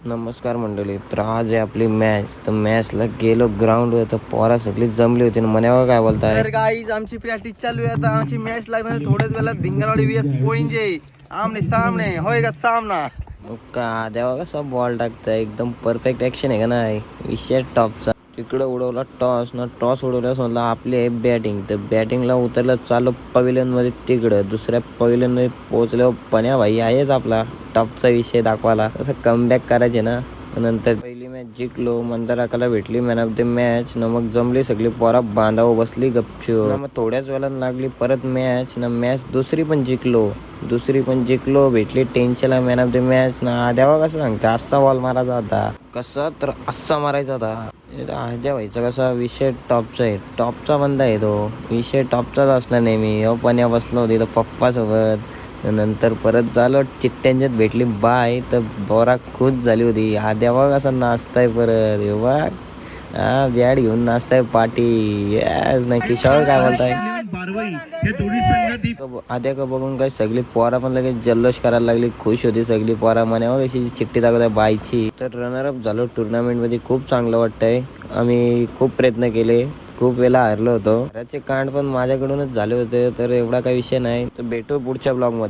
नमस्कार मंडळी. तर आज आहे आपली मॅच. तर मॅचला गेलो ग्राउंडवर, तर पोरा सगळी जमली होती. मनावर काय बोलताय? तर गाईज आमची प्रॅक्टिस चालू आहे. आता आमची मॅच लागणार आहे थोड्याच वेळात. भिंगरवाडी VS पोईंजे आमने सामने होएगा सामना. मग का देवा कसा बॉल टाकताय, एकदम परफेक्ट ॲक्शन आहे का नाही. विषय टॉपचा. तिकडं उडवला टॉस ना, टॉस उडवल्यास म्हणलं आपली आहे बॅटिंग. तर बॅटिंगला उतरलं, चालू पवेलियनमध्ये. तिकडं दुसऱ्या पवेलियनमध्ये पोहोचल्यावर पण्या भाई आहेच आपला टॉपचा विषय दाखवायला. तसं कमबॅक करायचे ना. नंतर पहिली मॅच जिंकलो, मंदाराकाला भेटली मॅन ऑफ द मॅच ना. मग जमली सगळी पोरा बांधावं बसली गपचूप. मग थोड्याच वेळात लागली परत मॅच ना. मॅच दुसरी पण जिंकलो, भेटली टेन्शनला मॅन ऑफ द मॅच ना. देवा कसं सांगता, असा बॉल मारायचा होता. कसा तर असा मारायचा होता. आद्या व्हायचा कसा विषय टॉपचा आहे. टॉपचा बंदा आहे तो. विषय टॉपचाच असणार नेहमी. पण्या बसलो होती तर पप्पासोबत. नंतर परत झालं चिट्ट्यांच्यात भेटली बाय, तर बोरा खुश झाली होती. आद्या बघ असा नाचताय परत. बघ हा बॅट घेऊन नाचताय पाठी. यस नाही किशोर काय बोलताय. आद्या का बघून काय सगळी पोरा पण लगेच जल्लोष करायला लागली. खुश होती सगळी पोरा. म्हणे कशी चिठ्ठी दाखवत आहे बायची. तर रनरअप झालो टुर्नामेंटमध्ये. खूप चांगलं वाटतंय. आम्ही खूप प्रयत्न केले, खूप वेळा हारलो होतो. घराचे कांड पण माझ्याकडूनच झाले होते. तर एवढा काही विषय नाही. तर भेटू पुढच्या ब्लॉगमध्ये.